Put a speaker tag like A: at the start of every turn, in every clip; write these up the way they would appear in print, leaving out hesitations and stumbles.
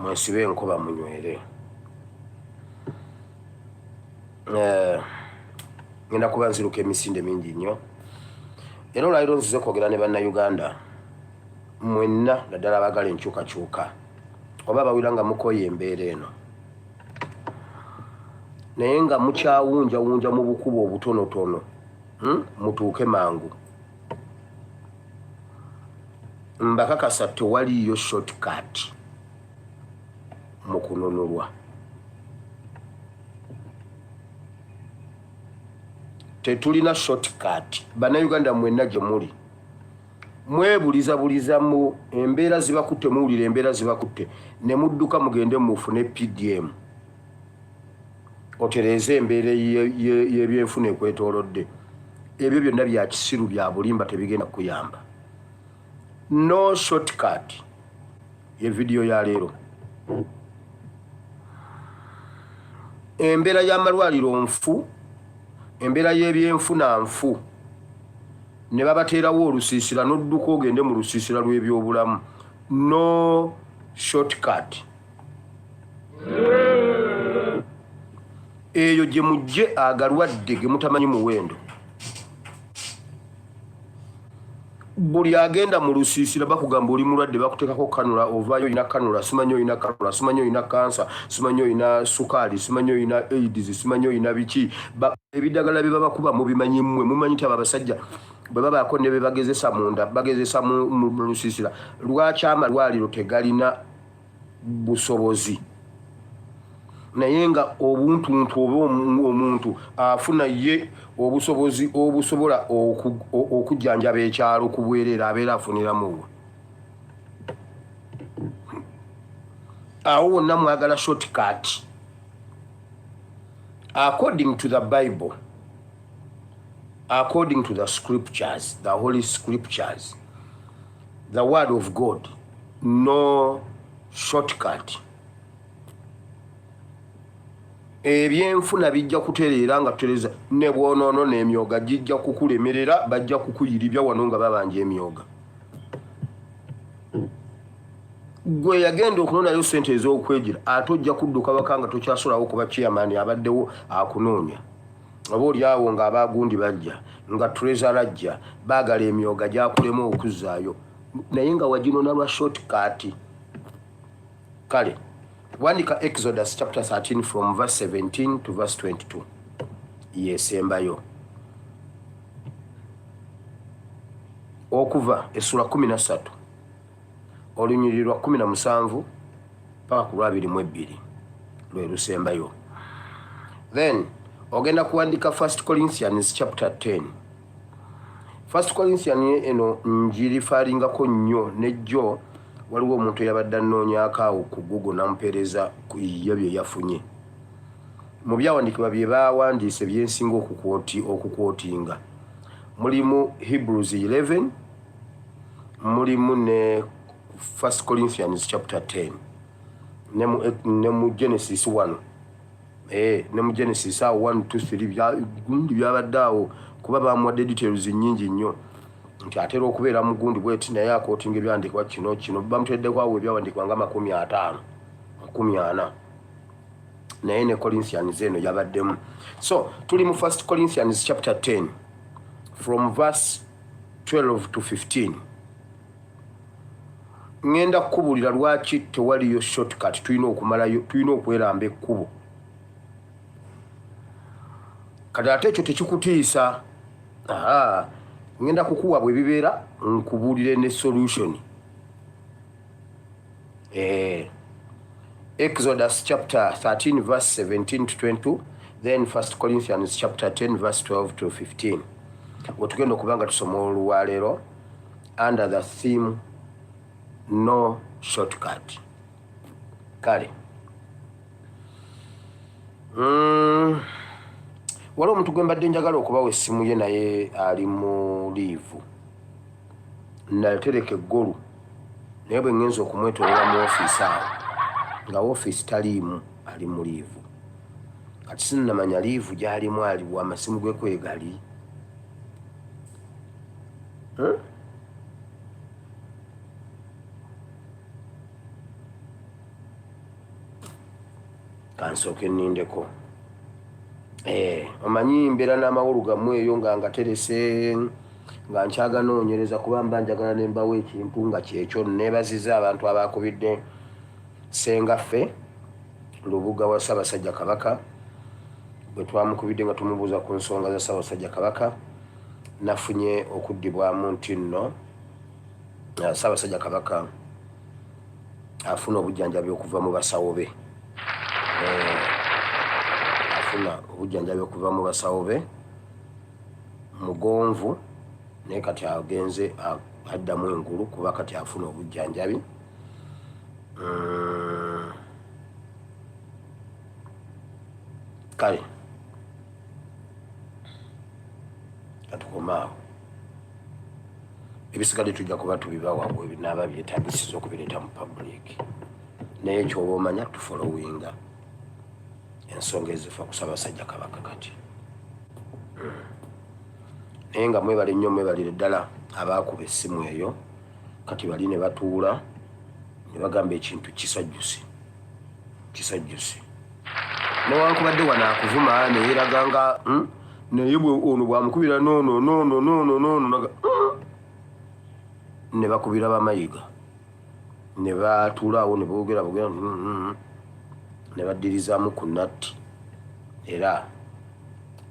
A: mwesibe enkoba munywere. Ngenda kuba nziruka emisinde mingi nnyo. Era olwaliro nzize kwogera ne bannayuganda mwenna naddala abagala enkyukakyuka oba bawira nga mukoye embeera eno naye nga mukyawunjawunja mu bukubo obutonotono mutuuke mangu. Mbakakasa tewaliyo shortcut mu kununulwa. Tetulina shortcut. Bannayuganda mwenna gye muli mwebulizabuliza mu embeera zibakutte, muwulira embeera zibakutte ne mudduka mugende mufune PDM otereeze embeera y'ebyenfuna ekwetoolodde. Ebyo byonna bya kisiru bya bulimba, tebigenda kuyamba. No shortcut ye video ya leero. Embeera y'amalwaliro nfu, embeera y'ebyenfuna nfu, ne babateerawo olusiisira n'odduka ogende mu lusiisira lw'ebyobulamu. No shortcut. Eyo gye mujje agalwadde ge mutamanyi muwendo. Buli agenda mu lusiisira bakugamba oli mulwadde, bakuteekako kanula, ovaayo olina kanula, simanyi olina kanula, simanyi olina kansa, simanyi olina sukaali, simanyi olina AIDS, simanyi olina biki. Ebiddagala bye babakuba mubimanyi mmwe, mumanyi nti abasajja bwe babaako ne be bagezesa munda, bagezesa mu lusiisira. Lwaki amalwaliro tegalina busobozi? Naye nga obuntuntu oba omuntu afuna ye obusobozi obusobola okujjanjaba ekyalo ku bwereere abeera afuniramu. Awo wonna mwagala shortcut. According to the Bible, according to the scriptures, the holy scriptures, the word of God, no shortcut. Ebyenfuna bijja kutereera nga tutereza ne bwonoono n'emyoga gijja kukulemerera, bajja kukuyiribya wano nga babanja emyoga. Gwe yagenda okunonayo ssente ez'okwejira ate ojja kudduka baka nga tokyasolawo kuba chairman abaddewo akunoonya. Oba oliawo nga abagundi bajja nga treasurer ajja baagala emyoga gyakulemu okuzzaayo naye nga waginona lwa shortcut. Kale wandika Exodus chapter 13 from verse 17 to verse 22. Yesembayo. Okuva essula 13 olunyiriri lwa 17 paka ku lwa 22 lwe lusembayo. Then ogenda kuwandika 1 Corinthians chapter 10. 1 Corinthians eno njiri falingako nnyo nejjo waliwo omuntu eyabadde annoonyaako ku Google n'ampeereza ku iyo bye yafunye. Mu byawandikibwa bye baawandiise byensinga okukwotinga mulimu Hebrews 11, mulimu ne 1 Corinthians chapter 10, ne mu Genesis 1. Ne mu Genesis 1, 2, 3 byabadde awo kuba bamuwadde details nnyingi nnyo. Nti atera okubeera mugundi bweti naye akootinga ebyandikibwa kino bamuteddeko awo ebyawandikibwa nga 50, 40. Naye ne Corinthians eno yabaddemu. So tuli mu 1 Corinthians chapter 10 from verse 12 to 15. Ngenda kukubulira lwaki tewaliyo shortcut, tulina okweramba ekkubo. Kati ate ekyo tekikutiisa. Ngenda kukuwa bwe bibeera nkubulire ne solution. Exodus chapter 13 verse 17 to 22, then 1 Corinthians chapter 10 verse 12 to 15. Otugenda okubanga tusoma olwaleero under the theme no shortcut. Kale waliwo omuntu gwe mbadde njagala okubawa essimu ye naye ali mu liivu. Natereka eggulu naye bwe ngenza okumwetolera mu ofiisi awo nga ofiisi taliimu, ali mu liivu. Kati sinnamanya liivu gy'alimu aliwa amasimu ge kwegali. kansooke nnindeko. Omanyi mbeera n'amawolu gammwe eyo nga ngaterese nga nkyaganoonyereza kuba mba njagala ne mbawo ekintu nga kyekyo. Neebaziza abantu abaakubidde Ssengaffe Lubuga wa Ssaabasajja Kabaka bwe twamukubidde nga tumubuuza ku nsonga za Ssaabasajja Kabaka. Nafunye okuddibwamu nti nno Ssaabasajja Kabaka afuna obujjanjabi okuva mu basawo be. Afuna obujjanjabi okuva mu basawo be mugonvu, naye kati agenze addamu engulu kuba kati afuna obujjanjabi. Kale katukomaawo, ebisigadde tujja kuba tubibawa bwe binaaba byetaagisiza okubireeta mu public, naye ekyoba omanya tufolowinga ensonga ezifa ku Ssaabasajja Kabaka kati. Naye nga mwebale nnyo, mwebalire ddala abaakuba essimu eyo, kati bali ne batuula ne bagamba ekintu kisajjusi newankubadde wano akuvuma neyeeraga nga naye ono bwamukubira nono ne bakubira bamayiga ne batuulaawo ne boogera ne baddirizaamu ku natti. Era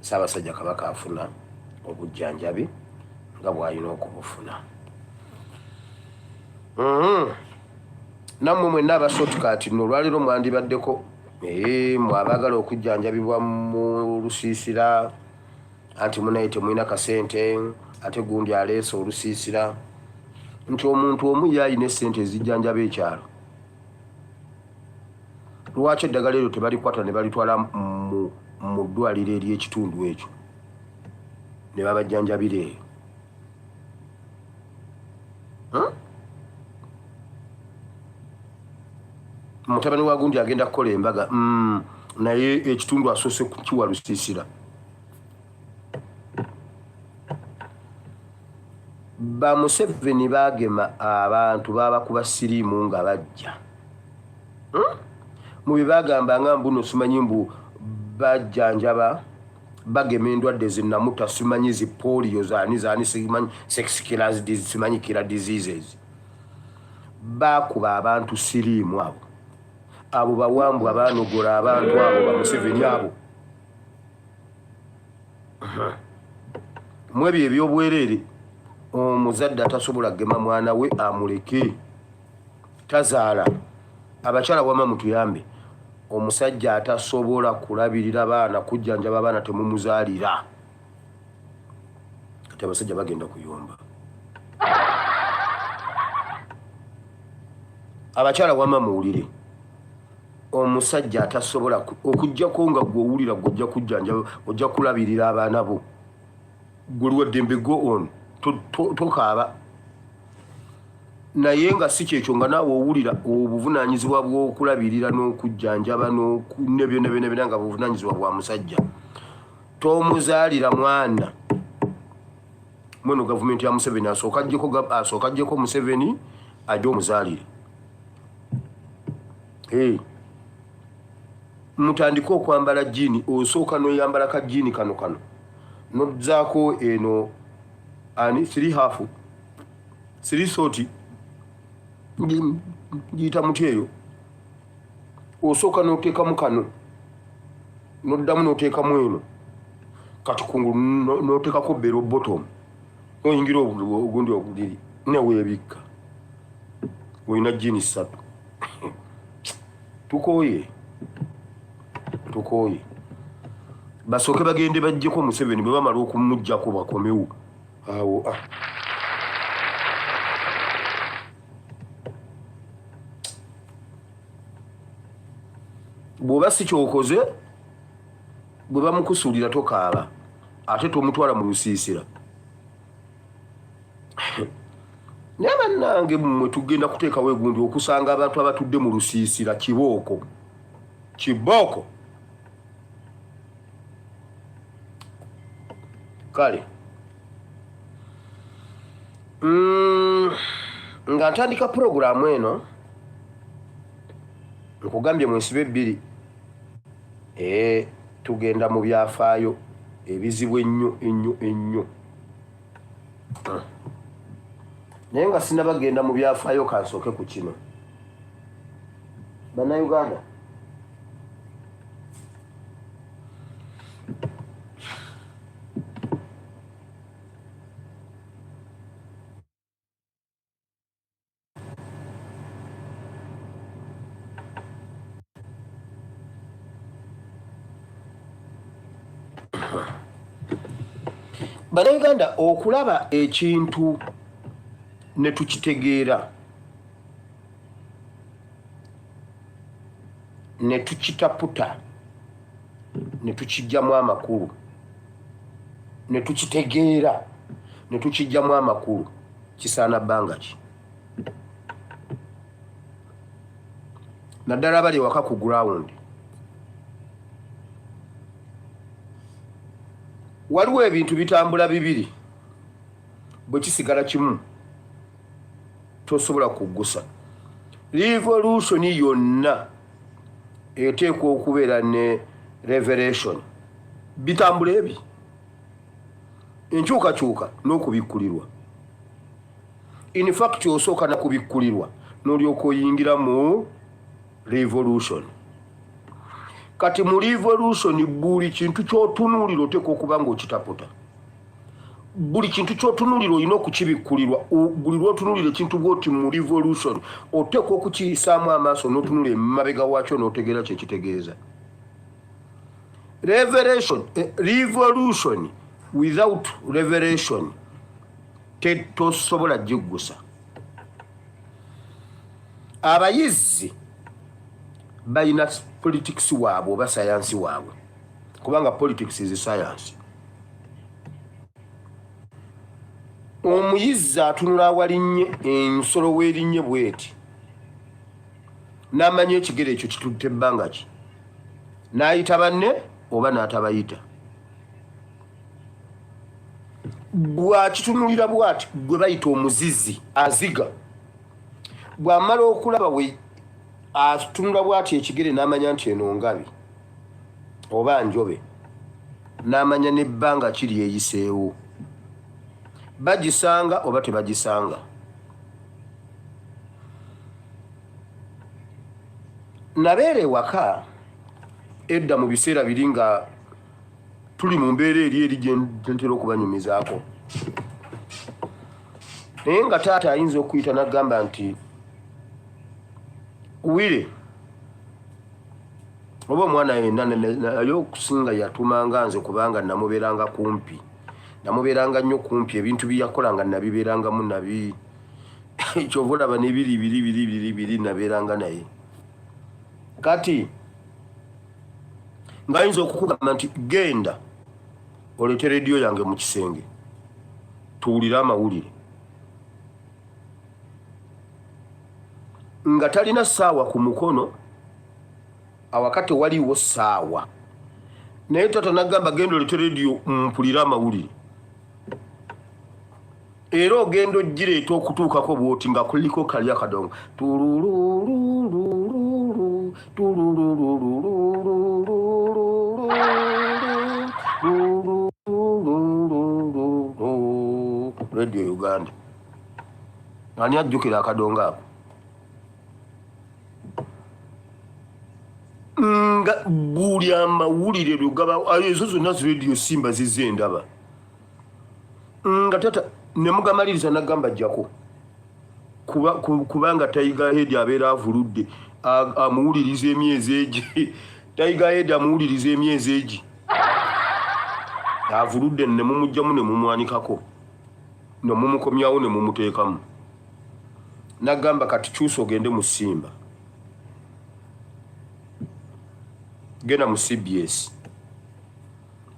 A: Ssaabasajja Kabaka afuna obujjanjabi nga bw'alina okubufuna. Nammwe mwenna abashotikaati nno olwaleero mwandibaddeko mwabaagala okujjanjabibwa mu lusiisira, anti munaye temulina kasente, ate gundi aleese olusiisira, nti omuntu omu yalina essente ezijjanjaba ekyalo. Lwaki eddagala eryo tebalikwata ne balitwala mu ddwaliro ery'ekitundu ekyo ne babajjanjabira eyo? Mutabani wa gundi agenda kukola embaga, naye ekitundu asoose kukiwa lusiisira. Ba Museveni baagema abantu babakuba siriimu nga bajja. Mu bye baagambanga mbuno simanyi mbu bajjanjaba bagema endwadde zinnamuta, simanyi zi polio zaani simanyi sex killers simanyi killer diseases. Baakuba abantu siriimu abo bawambwa abaanogola abantu abo ba Museveni abo. Mwebyo ebyobwereere omuzadde atasobola gema mwana we amuleke, tazaala. Abakyala wama mutuyambe, omusajja atasobola kulabirira baana, kujjanjaba abaana temumuzaalira. Kati abasajja bagenda kuyomba. Abakyala wama muwulire, omusajja atasobola okujjako nga gw'owulira gw'ojja kujjanjaba, ojja kulabirira abaana bo, gwe luwaddembe go on, tokaaba. Naye nga si kyekyo nga naawe owulira obuvunaanyizibwa bw'okulabirira n'okujjanjaba ne byonna nga buvunaanyizibwa bwa musajja, tomuzaalira mwana. Mweno gavumenti ya Museveni asooka ajjeko Museveni ajja omuzaalire. Mutandika okwambala jjiini, osooka n'oyambala ka jjiini kano n'ozzaako eno ani 3/2 3/4 giyita muti eyo, osooka n'oteekamu kano n'oddamu n'oteekamu eno, kati kungulu n'oteekako bero bottom, n'oyingira ogundi oguliri neweebikka, olina jjiini 3. Tukooye basooke bagende bajjeko Museveni bwe bamala okumuggyako bakomewo awo. Bw'oba si kyokoze, bwe bamukusuulira tokaaba, ate tomutwala mu lusiisira. Naye bannange mmwe tugenda kuteekawo egundi okusanga abantu abatudde mu lusiisira kibooko. Kale nga ntandika puroguraamu eno nkugambye mwesibe 2 tugenda mu byafaayo ebizibu ennyo naye nga sinabagenda mu byafaayo kansooke ku kino bannayuganda bannayuganda okulaba ekintu ne tukitegeera ne tukitaputa ne tukijjamu amakulu ne tukitegeera ne tukijjamu amakulu kisaana bbanga ki naddala bali waka ku ground waliwo ebintu bitambula bibiri bwe kisigala kimu tosobola kuggusa revolution yonna eteekwa okubeera ne revelation bitambula ebi enkyukakyuka n'okubikkulirwa in fact osooka nakubikkulirwa n'olyoka oyingira mu revolution kati mu revolution buli kintu kyotunuulira oteekwa okuba ng'okitaputa buli kintu kyotunuulira olina okukibikkulirwa buli lwotunuulira ekintu bwoti mu revolution oteekwa okukiyisaamu amaaso n'otunula emabega waakyo n'otegeera kyekitegeeza revolution without revelation tosobola giggusa abayizzi balina politics waabwe oba sayansi waabwe kubanga politics is science omuyizzi atunula awalinnye ensolo weerinnye bweti n'amanya ekigere ekyo kitutte ebbanga ki n'ayita banne oba n'atabayita bwakitunulira bwati gwe bayita omuzizzi aziga bw'amala okulaba we atunula bwati ekigere n'amanya nti eno ngabi oba njobe n'amanya n'ebbanga kiri eyiseewo bagisanga oba tebagisanga nabeera ewaka edda mu biseera biri nga tuli mu mbeera eri gyentera okubanyumizaako naye nga taata ayinza okuyita n'agamba nti Wire oba omwana yenna naye okusinga yatumanga nze kubanga namubeeranga kumpi namubeeranga nnyo kumpi ebintu byakolanga nabibeerangamu nabi kyova olaba nebiri nabeeranga naye kati ngayinza okukugamba nti genda olete rediyo yange mu kisenge tuwulire amawulire nga talina ssaawa ku mukono awaka tewaliiwo ssaawa naye tata nagamba genda olete rediyo mpulire amawulire era ogenda ogireeta okutuukako bwoti nga kuliko kali akadongo rediyo Uganda ani ajjukira akadongo ako nga buli amawulire lugaba ezo zonna zirediyo simba zize ndaba nga tata nemugamaliriza nagamba jjako kubanga Tiger Head abeera avuludde amuwuliriza emyezi egi Tiger Head amuwuliriza emyezi egi avuludde nemumugjamu nemumwanikako nemumukomyawo nemumuteekamu nagamba kati kyusa ogende mu Simba genda mu CBS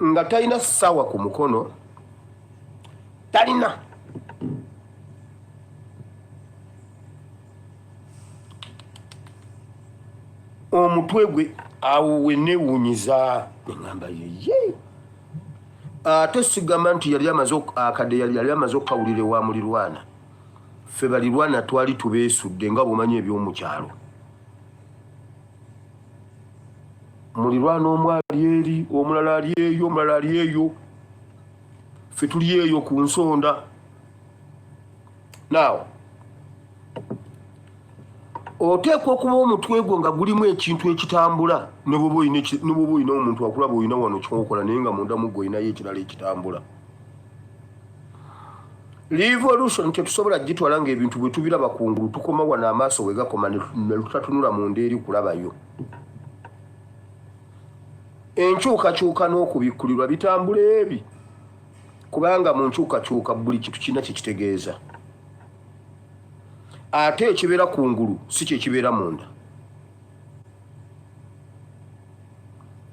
A: nga talina ssaawa ku mukono talina omutwe gwe awo wenewunyiza neŋŋamba yeye ate sigamba nti yali amaze okukawulira ewa mulirwana ffe balirwana twali tubeesudde nga bw'omanyi eby'omukyalo mulirwana omwali eri omulala ali eyo omulala ali eyo ffe tuli eyo ku nsonda. Now oteekwa okuba omutwe gwo nga gulimu ekintu ekitambula ne bwoba olina omuntu akulaba olina wano kyokola naye nga munda muggo olinayo ekirala ekitambula. Revolution tetusobola gitwala ng'ebintu bwe tubiraba kungulu tukoma wano amaaso we gakoma ne tutatunula munda eri kulabayo. Enkyukakyuka n'okubikkulirwa bitambula ebi kubanga mu nkyukakyuka buli kintu kirina kyekitegeeza. Ate ekibeera kungulu si kyekibeera munda.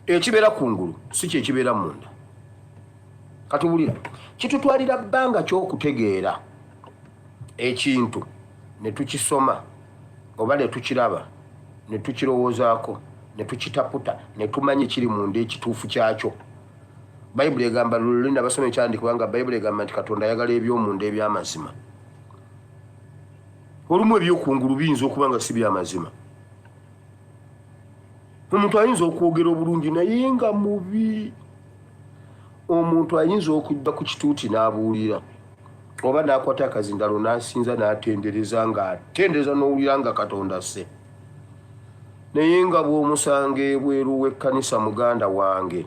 A: Ekibeera kungulu si kyekibeera munda. Katubulira kitutwalira bbanga ky'okutegeera ekintu ne tukisoma oba ne tukiraba ne tukirowoozaako ne tukitaputa ne tumanya ekiri munda ekituufu kyakyo. Bayibuli egamba lulina abasoma ekyandikibwa nga Bayibuli egamba nti Katonda ayagala eby'omunda eby'amazima. Olumu ebyokungulu biyinza okuba nga si by'amazima. Omuntu ayinza okwogera obulungi naye nga mubi. Omuntu ayinza okudda ku kituuti n'abuulira oba n'akwata akazindalo n'asinza n'atendereza ng'atendereza n'owulira nga Katonda asse. Naye nga bw'omusanga ebweru w'ekkanisa muganda wange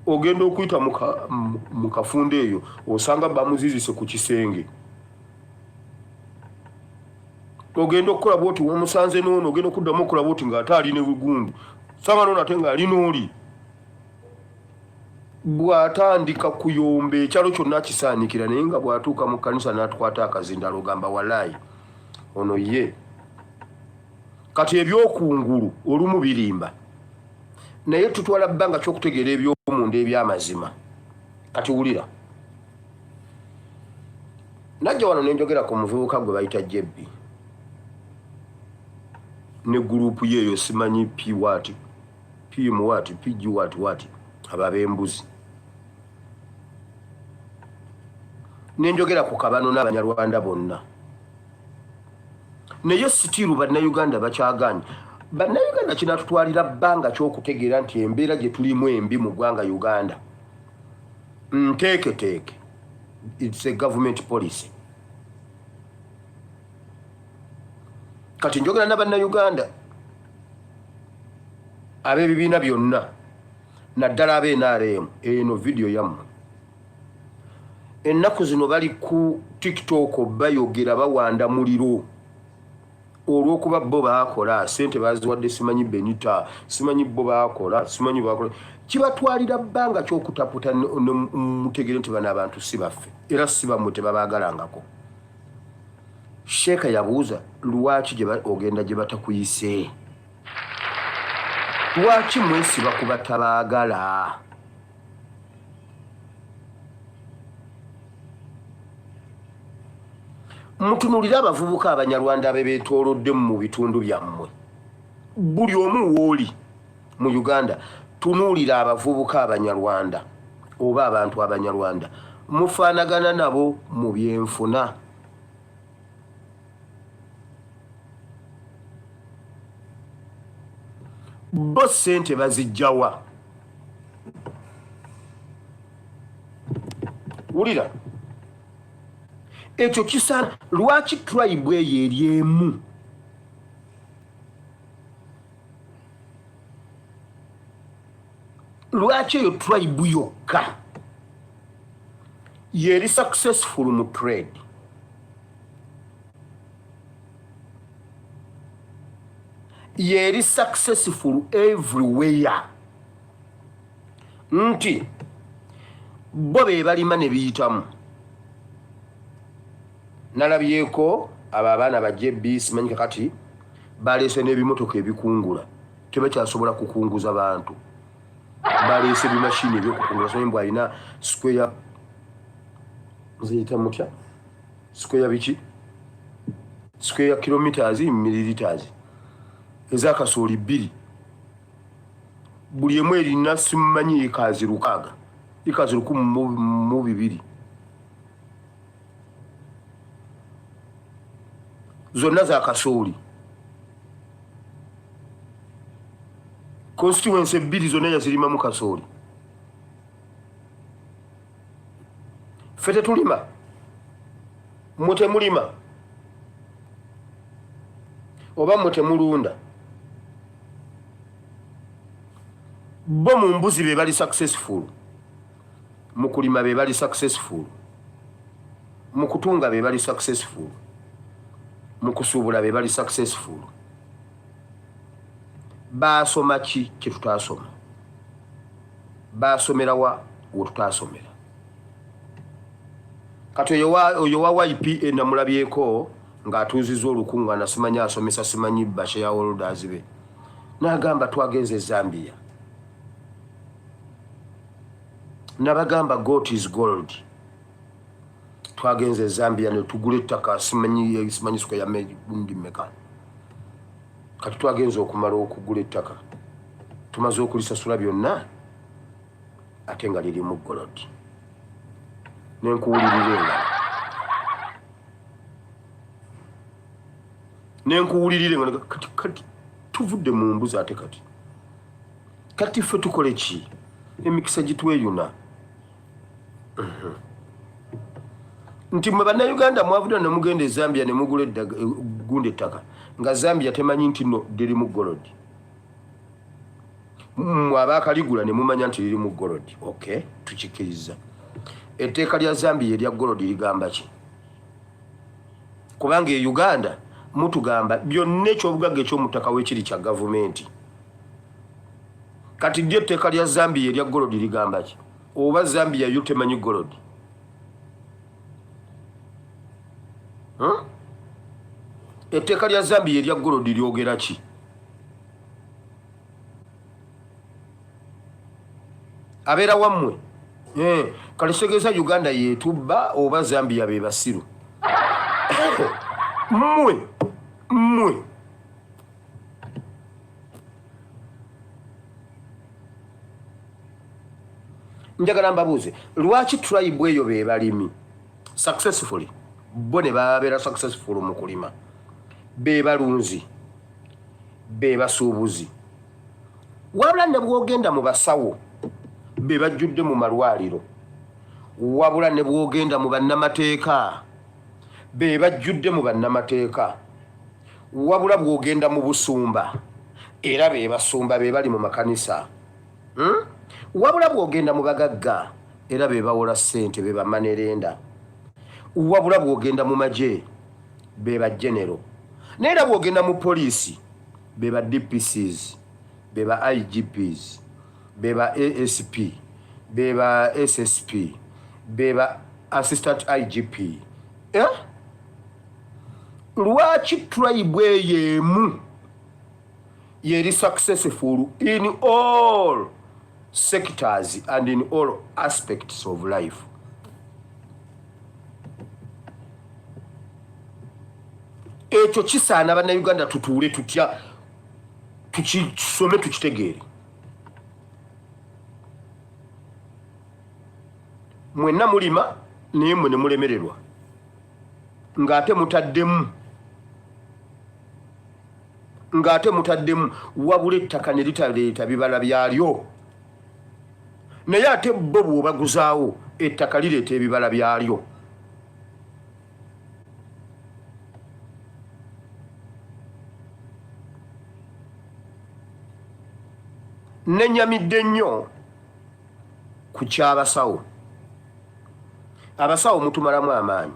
A: ogenda okuyita mu kafunda eyo osanga bamuzizise ku kisenge. Ogenda okukola bwoti womusanze n'ono ogenda okuddamu okukola bwoti ng'ate ali ne bugundu sanga n'ono ate ng'ali n'oli. Bw'atandika kuyomba ekyalo kyonna kisaanikira naye nga bw'atuuka mu kkanisa n'atukwata akazindalo ogamba walaayi ono ye. Kati ebyokungulu olumu birimba naye tutwala bbanga ky'okutegeera eby'omunda eby'amazima. Kati wulira najja wano ne njogera ku muvubuka gwe bayita Jebbi ne gurupu yeeyo simanyi piwati pimuwati pijiwati aba b'embuzi. Ne njogera ku kabano n'Abanyarwanda bonna naye sitiiru bannayuganda bakyagaanye. Bannayuganda kinatutwalira bbanga ky'okutegeera nti embeera gye tulimu embi mu ggwanga Uganda nteeketeeke. It's a government policy. Kati njogera n'Abannayuganda ab'ebibiina byonna naddala ab'NRM eno vidiyo yammwe. Ennaku zino bali ku TikTok bayogera bawanda muliro olw'okuba bo baakola ssente baziwadde simanyi Benita simanyi bo baakola simanyi baakola. Kibatwalira bbanga ky'okutaputa mutegere nti bano abantu si baffe era si bammwe tebabaagalangako. Sheeka yabuuza lwaki ogenda gye batakuyise? Lwaki mwesiba ku batabaagala? Mutunulira abavubuka Abanyarwanda abebeetoolodde mu bitundu byammwe. Buli omu w'oli mu Uganda tunuulira abavubuka Abanyarwanda oba abantu Abanyarwanda mufaanagana nabo mu byenfuna. Bo ssente bazijjawa? Wulira ekyo kisaana. Lwaki tribe eyo eri emu? Lwaki eyo tribe yokka yeri successful mu trade? Yeri successful everywhere nti bo be balima ne biyitamu. Nalabyeko abo abaana ba Jebbi simanyi kakati baleese n'ebimotoka ebikungula tebakyasobola kukunguza bantu. Baleese ebimashini ebyokukungula simanyi mbw alina square ziyita mutya square biki square kilometers milliliters ezakasooli 2 buli emu erina simanyi ikazi 6 ikazi 12 zonna za kasooli. constituency ebbiri zonna yazirimamu kasooli. Ffe tetulima, mmwe temulima oba mmwe temulunda. Bo mu mbuzi be bali successful, mu kulima be bali successful, mu kutunga be bali successful, mu kusuubula be bali successful. Baasoma ki kye tutaasoma? Baasomera wa we tutaasomera? Kati oyo wa YPA namulabyeko ng'atuuzizza olukungaana, simanyi asomesa, simanyi bashareholders be, n'agamba twagenze Zambia. Nabagamba gold is gold. Twagenze Zambia ne tugula ettaka, simanyi siko ya bundi meka. Kati twagenze okumala okugula ettaka, tumaze okulisasula byonna ate nga lirimu gold. Nenkuwulirire nga kati tuvudde mu mbuzi ate kati ffe tukole ki? Emikisa gitweyuna. Nti mwe bannayuganda mwavudde ne mugenda e Zambia ne mugula gunda ettaka nga Zambia temanyi nti no lirimu gold. Abakaligula ne mumanya nti lirimu gold. Okay, tukikiriza. Etteeka lya Zambia erya gold ligamba ki? Kubanga e Uganda mutugamba byonna ekyobugagga eky'omutaka w'ekiri kya gavumenti. Kati lyo etteeka lya Zambia erya gold ligamba ki? Oba Zambia yo temanyi gold? Etteeka lya Zambia erya gold lyogera ki? Abeera wammwe kalisegeeza Uganda yeetubba oba Zambia be basiru? Mmwe njagala mbabuuze, lwaki tribe eyo be balimi successfully, bo ne babeera successful mu kulima, be balunzi, be basuubuzi, wabula ne bwogenda mu basawo be bajjudde mu malwaliro, wabula ne bwogenda mu bannamateeka be bajjudde mu bannamateeka, wabula bwogenda mu busumba era be basumba be bali mu makanisa, wabula bwogenda mu bagagga era be bawola ssente be bamanerenda, wabula bwogenda mu magye be ba genero, n'era bwogenda mu poliisi be ba DPCs, be ba IGPs, be ba ASP, be ba SSP, be ba assistant IGP. Lwaki tribe eyemu yeri successful in all sectors and in all aspects of life? Ekyo kisaana bannayuganda tutuule tutya tukisome tukitegeere. Mwenna mulima naye mwe ne mulemererwa ng'ate mutaddemu wabula ettaka ne litaleeta bibala byalyo, naye ate bo bw'obaguzaawo ettaka lireeta ebibala byalyo. Nenyamidde nnyo ku ky'abasawo. Abasawo mutumalamu amaanyi.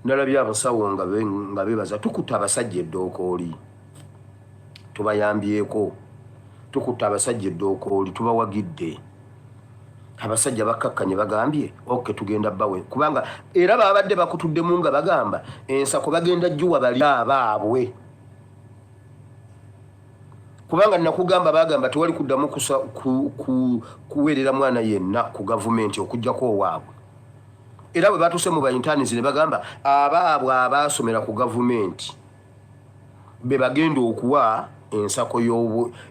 A: Nalabye abasawo nga bebaza tukutte abasajja eddookooli tubayambyeko, tukutte abasajja eddookooli tubawagidde. Abasajja bakkakkanye bagambye oke tugenda bawe, kubanga era babadde bakutuddemu nga bagamba ensako bagenda jjuwa bali abaabwe, kubanga nakugamba bagamba tewali kuddamu kuweerera mwana yenna ku gavumenti okujjako owaabwe. Era bwe batuse mu bayintaanizi ne bagamba abaabwe abaasomera ku gavumenti be bagenda okuwa ensako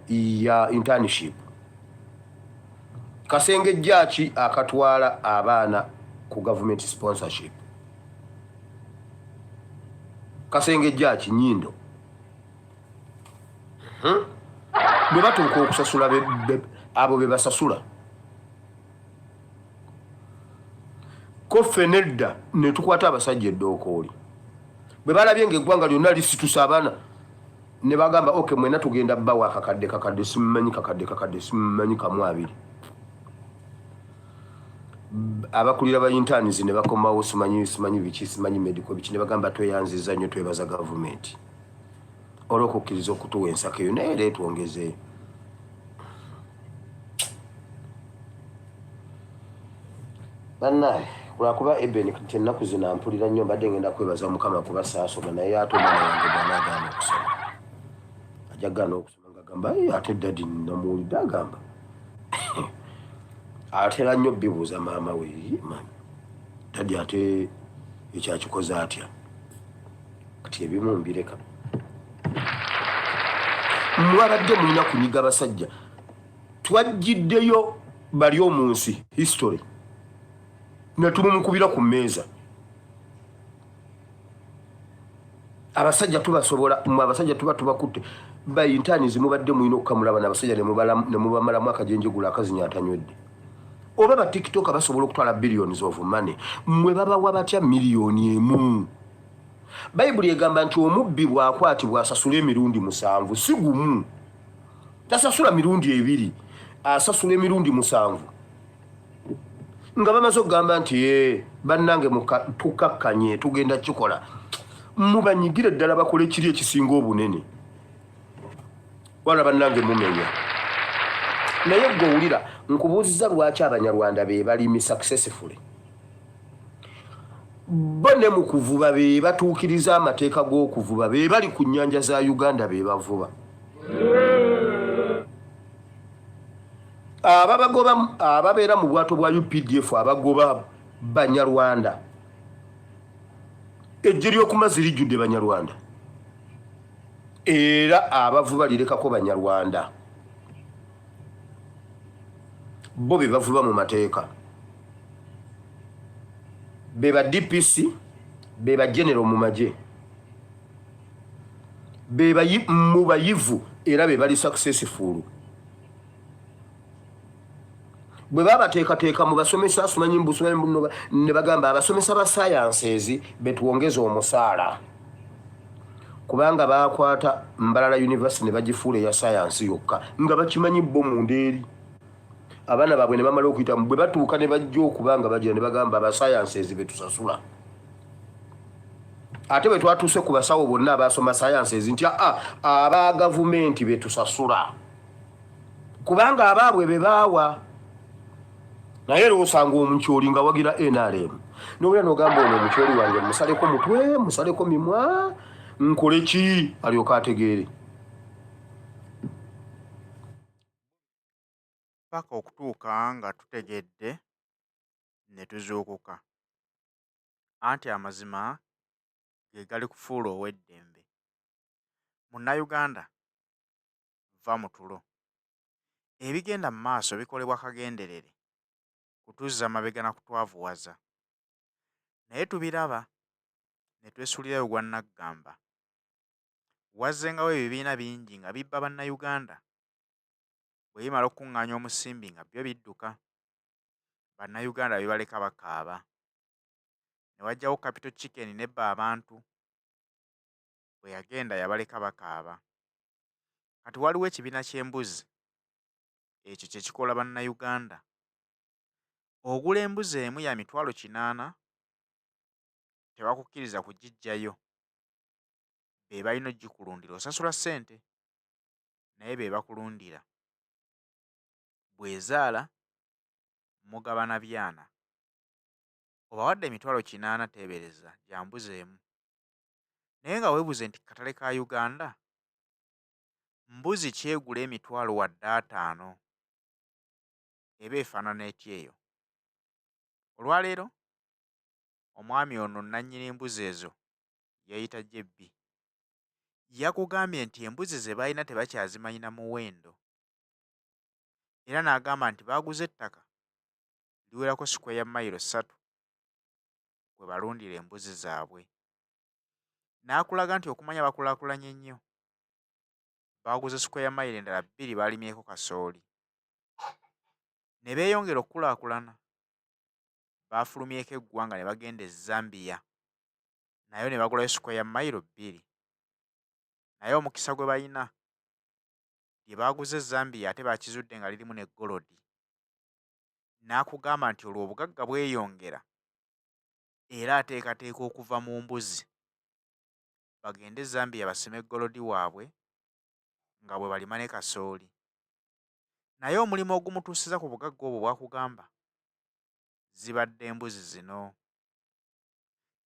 A: ya internship. Kasenge jjaki akatwala abaana ku government sponsorship? Kasenge jjaki Nyindo. bwe batuuka okusasula abo be basasula ko ffe nedda ne tukwata abasajja eddookooli bwe balabye ng'eggwanga lyonna lisitusa abaana ne bagamba okay mwena tugenda bawa kakadde simumanyi kakadde simumanyi kamu abiri abakulira ba interns ne bakomawo simanyi biki simanyi medical biki ne bagamba tweyanziza nnyo twebaza gavumenti olw'okukkiriza okutuwa ensako eyo naye era etwongezeeyo bannaye lwakuba eben ennaku zino mpulira nnyo mbadde ngenda kwebaza mukama kuba saasoma naye ate omwana wange bwanaagaana okusoma ajja gaana okusoma ngagamba ate dadi namuwulidde agamba atera nnyo bibuuza maama we mami dadi ate ekyakikoze atya kati ebimu mbireka mwabadde mulina kunyiga abasajja twajjiddeyo bali omu nsi history ne tumumukubira ku mmeeza abasajja tubasobola abasajja tubakutte bayintaanizi mubadde mulina okukamulaba n'abasajja ne mubamalamu akajenjegula akazinya atanywedde oba ba tiktok basobola okutwala billions of money mwe babawa batya miliyoni emu bayibuli egamba nti omubbi bw'akwatibwa asasula emirundi 7 si gumu tasasula mirundi 2 asasula emirundi 7 nga bamaze okugamba nti bannange tukakkanye tugenda kikola mubanyigire ddala bakole kiri ekisinga obunene wala bannange mumenya naye gwe owulira nkubuuziza lwaki abanyarwanda be balimi successfully bo ne mu kuvuba be batuukiriza amateeka g'okuvuba be bali ku nnyanja za Uganda be bavuba ababeera mu bwato bwa UPDF abagoba banyarwanda ejje ly'okumazzi lijjudde banyarwanda era abavuba lirekako banyarwanda bo be bavuba mu mateeka be ba DPC be ba general mu magye be mu bayivu era be bali successful bwe babateekateeka mu basomesa asumanyi mbusomanyi ne bagamba abasomesa ba sciences betuwongeza omusaala kubanga bakwata Mbarara University ne bagifuula ya science yokka nga bakimanyi bo mu ndeeri abaana baabwe ne bamala okuyita bwe batuuka ne bajja okubanga bagira ne bagamba aba sciences betusasula ate bwe twatuuse ku basawo bonna abasoma sciences nti aba gavumenti betusasula kubanga abaabwe be baawa naye lwosanga omukyoli nga wagira NRM nowera nogamba ono omukyoli wange musaleko mutwe musaleko mimwa nkole ki alyoka ategeere
B: paka okutuuka nga tutegedde ne tuzuukuka anti amazima ge gali kufuula ow'eddembe munnayuganda va mu tulo ebigenda mu maaso bikolebwa kagenderere kutuzza mabega na kutwavuwaza naye tubiraba ne twesulirayo gwa naggamba wazzengawo ebibiina bingi nga bibba bannayuganda bwe bimala okukuŋŋaanya omusimbi nga byo bidduka bannayuganda bibaleka bakaaba ne wajjawo capital chicken nebba abantu bwe yagenda yabaleka bakaaba kati waliwo ekibiina ky'embuzi ekyo kye kikola bannayuganda ogula embuzi emu ya 800 tebakukkiriza kugijjayo be balina ogikulundira osasula ssente naye be bakulundira bwezaala mugabana byana obawadde 800 teebereza gya mbuzi emu naye nga weebuze nti katale ka Uganda mbuzi kyegula 5,000 eba efaanana etya eyo olwaleero omwami ono nannyini embuzi ezo yayita Jebbi yakugambye nti embuzi ze balina tebakyazimanyi na muwendo era n'agamba nti baaguze ettaka liwerako sikweya mayiro 3 kwe balundira embuzi zaabwe n'akulaga nti okumanya bakulaakulanye nnyo baaguze square mile endala 2 baalimyeko kasooli. Ne beeyongera okukulaakulana. Baafulumyeko eggwanga ne bagenda e Zambia. Nayo ne bagulayo square mile 2. Naye omukisa gwe balina, lye baaguze e Zambia ate baakizudde nga lirimu ne golodi. N'akugamba nti olwo obugagga bweyongera era ateekateeka okuva mu mbuzi bagende e Zambia basime golodi waabwe nga bwe balima ne kasooli. Naye omulimu ogumutuusiza ku bugagga obwo bw'akugamba zibadde embuzi zino.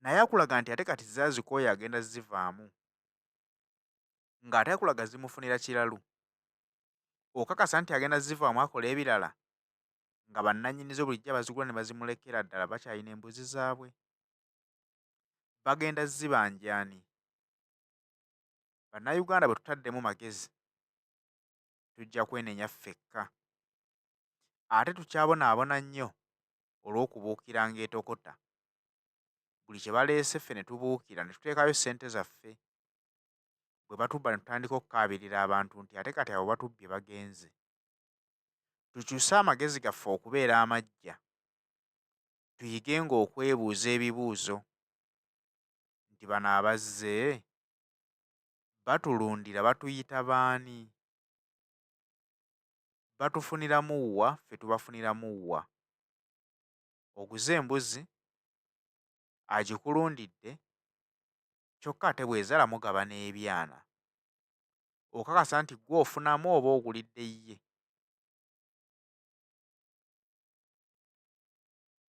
B: Naye akulaga nti ate kati zaazikooye agenda zivaamu, ng'ate akulaga zimufunira kiralu. Okakasa nti agenda zivaamu akola ebirala nga bannannyinizo bulijjo abazigula ne bazimulekera ddala bakyalina embuzi zaabwe. Bagenda zibanja ani? Bannayuganda bwe tutaddemu magezi tujja kwenenya ffekka. Ate tukyabonaabona nnyo olw'okubuukiranga etokota. Buli kye baleese ffe ne tubuukira ne tuteekayo ssente zaffe. Bwe batubba ne tutandika okukaabirira abantu nti ate kati abo batubbye bagenze. Tukyuse amagezi gaffe okubeera amaggya. Tuyigenga okwebuuza ebibuuzo nti bano abazze batulundira batuyita baani? Batufuniramu wa, ffe tubafuniramu wa? Oguze embuzi, agikulundidde, kyokka ate bw'ezaala mugaba n'ebyana. Okakasa nti gwe ofunamu oba ogulidde ye?